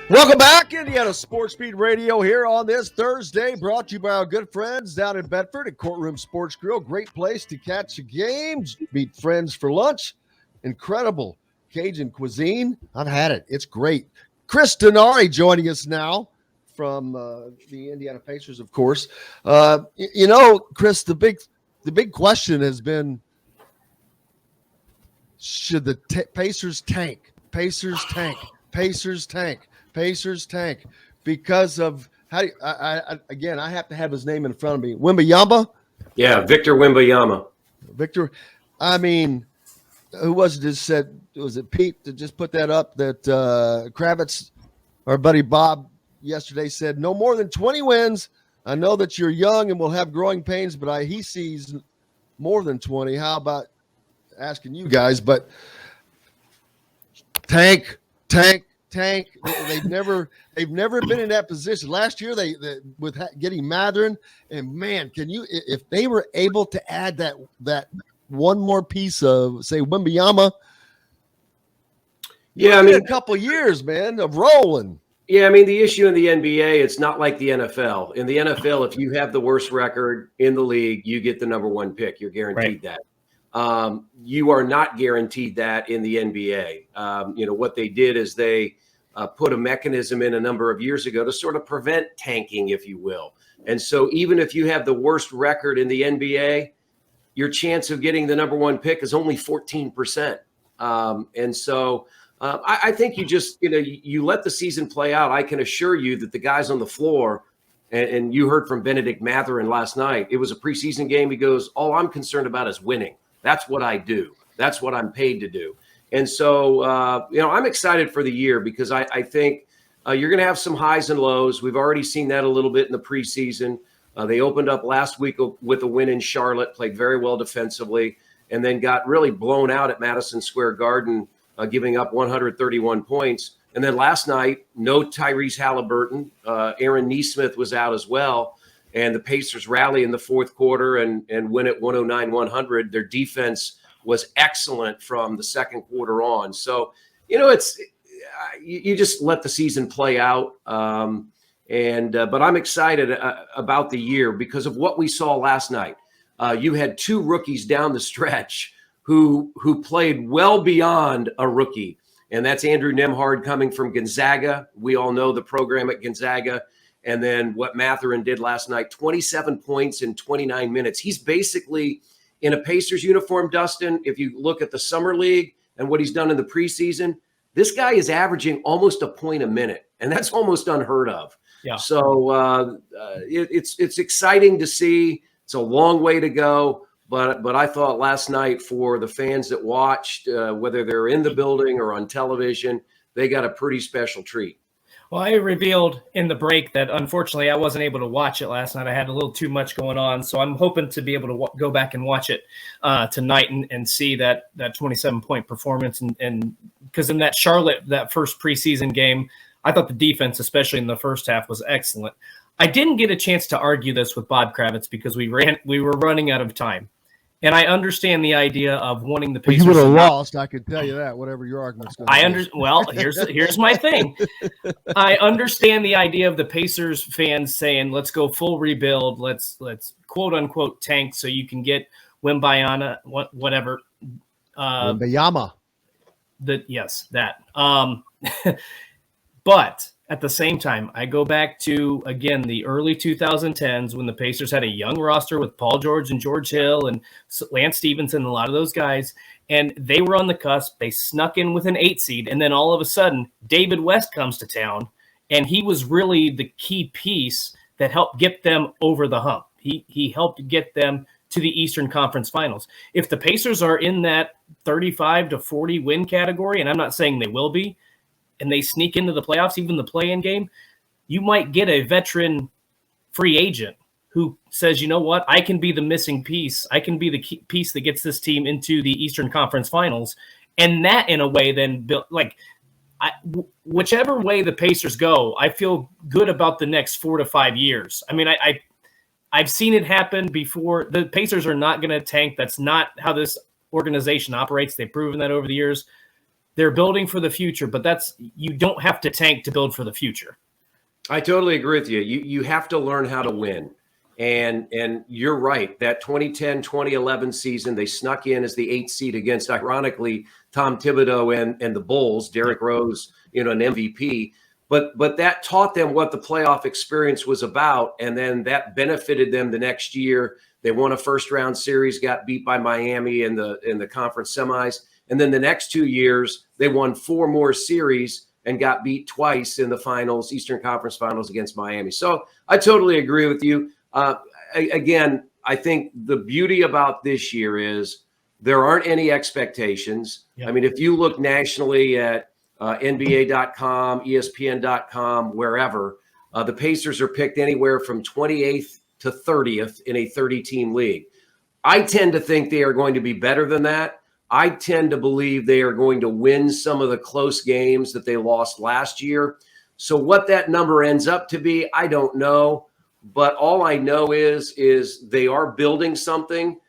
Welcome back, Indiana Sports Speed Radio here on this Thursday, brought to you by our good friends down in Bedford at Courtroom Sports Grill. Great place to catch a game, meet friends for lunch. Incredible Cajun cuisine. I've had it. It's great. Chris Denari joining us now from the Indiana Pacers, of course. Chris, the big question has been, should the Pacers tank? Pacers tank. Pacers tank. Pacers tank because of how do you, I have to have his name in front of me. Wembanyama? Yeah, Victor Wembanyama. Victor, I mean, who was it that said, was it Pete that just put that up that Kravitz, our buddy Bob yesterday said, no more than 20 wins. I know that you're young and will have growing pains, but he sees more than 20. How about asking you guys? But tank. They've never been in that position. Last year they with getting Matherin, and man, if they were able to add that one more piece of, say, Wembanyama, yeah, I mean, a couple years, man, of rolling. Yeah, I mean, the issue in the NBA, it's not like the NFL. In the NFL, if you have the worst record in the league, you get the number one pick. You're guaranteed that. You are not guaranteed that in the NBA. What they did is they put a mechanism in a number of years ago to sort of prevent tanking, if you will. And so even if you have the worst record in the NBA, your chance of getting the number one pick is only 14%. I think you just, you let the season play out. I can assure you that the guys on the floor, and you heard from Benedict Matherin last night, it was a preseason game. He goes, all I'm concerned about is winning. That's what I do. That's what I'm paid to do. And so, I'm excited for the year because I think you're going to have some highs and lows. We've already seen that a little bit in the preseason. They opened up last week with a win in Charlotte, played very well defensively, and then got really blown out at Madison Square Garden, giving up 131 points. And then last night, no Tyrese Halliburton. Aaron Nesmith was out as well. And the Pacers rally in the fourth quarter and win at 109-100. Their defense was excellent from the second quarter on. So, it's you just let the season play out. But I'm excited about the year because of what we saw last night. You had two rookies down the stretch who played well beyond a rookie, and that's Andrew Nembhard coming from Gonzaga. We all know the program at Gonzaga. And then what Matherin did last night, 27 points in 29 minutes. He's basically in a Pacers uniform, Dustin. If you look at the summer league and what he's done in the preseason, this guy is averaging almost a point a minute, and that's almost unheard of. Yeah. So it's exciting to see. It's a long way to go, but I thought last night for the fans that watched, whether they're in the building or on television, they got a pretty special treat. Well, I revealed in the break that unfortunately I wasn't able to watch it last night. I had a little too much going on, so I'm hoping to be able to go back and watch it tonight and see that 27-point performance. And because in that Charlotte, that first preseason game, I thought the defense, especially in the first half, was excellent. I didn't get a chance to argue this with Bob Kravitz because we were running out of time. And I understand the idea of wanting the Pacers. You would have lost, I can tell you that, whatever your argument's going to be. Well, here's my thing. I understand the idea of the Pacers fans saying, let's go full rebuild. Let's quote unquote tank so you can get Wembanyama, whatever. Wembanyama. Yes, that. But at the same time, I go back to, again, the early 2010s when the Pacers had a young roster with Paul George and George Hill and Lance Stevenson and a lot of those guys, and they were on the cusp. They snuck in with an 8 seed, and then all of a sudden, David West comes to town, and he was really the key piece that helped get them over the hump. He helped get them to the Eastern Conference Finals. If the Pacers are in that 35 to 40 win category, and I'm not saying they will be, and they sneak into the playoffs, even the play-in game, you might get a veteran free agent who says, you know what, I can be the missing piece. I can be the key piece that gets this team into the Eastern Conference Finals. And that, in a way, then, whichever way the Pacers go, I feel good about the next 4 to 5 years. I mean, I've seen it happen before. The Pacers are not going to tank. That's not how this organization operates. They've proven that over the years. they're building for the future, but you don't have to tank to build for the future. I totally agree with you. You have to learn how to win. And you're right. That 2010-2011 season, they snuck in as the 8th seed against, ironically, Tom Thibodeau and the Bulls, Derrick Rose, an MVP. But that taught them what the playoff experience was about, and then that benefited them the next year. They won a first-round series, got beat by Miami in the conference semis, and then the next 2 years they won 4 more series and got beat twice in the finals, Eastern Conference Finals against Miami. So I totally agree with you. Again, I think the beauty about this year is there aren't any expectations. Yep. I mean, if you look nationally at NBA.com, ESPN.com, wherever, the Pacers are picked anywhere from 28th to 30th in a 30-team league. I tend to think they are going to be better than that. I tend to believe they are going to win some of the close games that they lost last year. So what that number ends up to be, I don't know. But all I know is they are building something.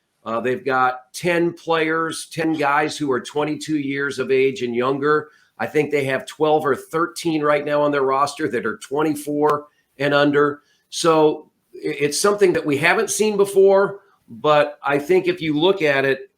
They've got 10 players, 10 guys who are 22 years of age and younger. I think they have 12 or 13 right now on their roster that are 24 and under. So it's something that we haven't seen before. But I think if you look at it,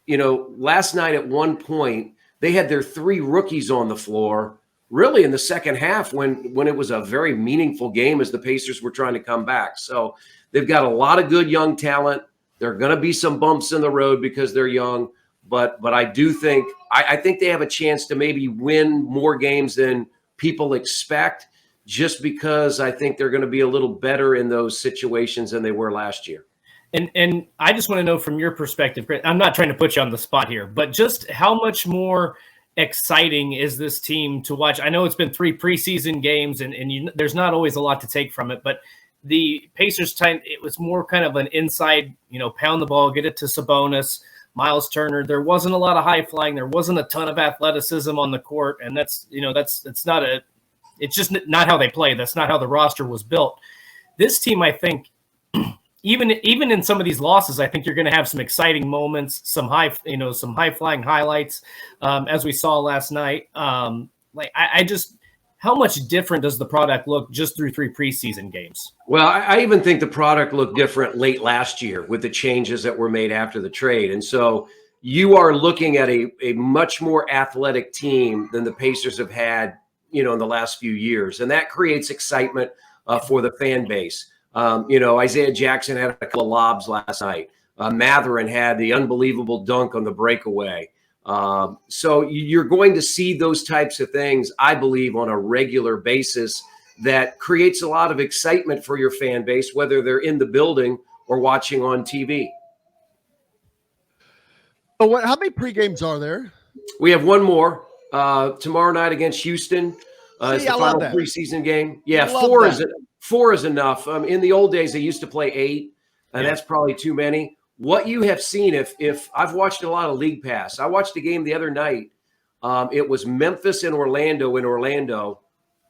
last night at one point, they had their 3 rookies on the floor, really in the second half when it was a very meaningful game as the Pacers were trying to come back. So they've got a lot of good young talent. There are going to be some bumps in the road because they're young. But I do think I think they have a chance to maybe win more games than people expect, just because I think they're going to be a little better in those situations than they were last year. And I just want to know from your perspective, I'm not trying to put you on the spot here, but just how much more exciting is this team to watch? I know it's been 3 preseason games and there's not always a lot to take from it, but the Pacers time, it was more kind of an inside, pound the ball, get it to Sabonis, Miles Turner. There wasn't a lot of high flying. There wasn't a ton of athleticism on the court. And it's just not how they play. That's not how the roster was built. This team, I think, even in some of these losses, I think you're going to have some exciting moments, some high flying highlights, as we saw last night. How much different does the product look just through 3 preseason games? Well, I even think the product looked different late last year with the changes that were made after the trade. And so you are looking at a much more athletic team than the Pacers have had, in the last few years. And that creates excitement for the fan base. Isaiah Jackson had a couple of lobs last night. Matherin had the unbelievable dunk on the breakaway. So you're going to see those types of things, I believe, on a regular basis that creates a lot of excitement for your fan base, whether they're in the building or watching on TV. So how many pre-games are there? We have one more tomorrow night against Houston. It's the final preseason game. Yeah, 4 is enough. In the old days, they used to play 8, and that's probably too many. What you have seen, if I've watched a lot of League Pass, I watched a game the other night. It was Memphis and Orlando. In Orlando,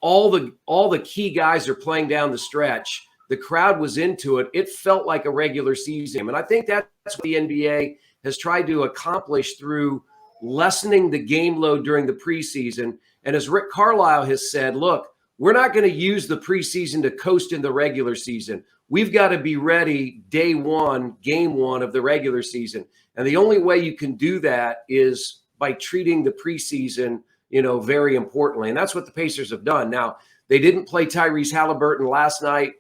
all the key guys are playing down the stretch. The crowd was into it. It felt like a regular season, and I think that's what the NBA has tried to accomplish through lessening the game load during the preseason. And as Rick Carlisle has said, look, we're not going to use the preseason to coast in the regular season. We've got to be ready day 1, game 1 of the regular season. And the only way you can do that is by treating the preseason, very importantly. And that's what the Pacers have done. Now, they didn't play Tyrese Halliburton last night.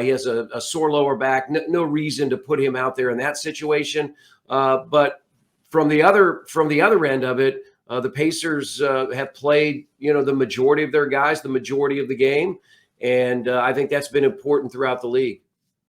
He has a sore lower back. No reason to put him out there in that situation. But from the other end of it, the Pacers have played, the majority of their guys, the majority of the game. And I think that's been important throughout the league.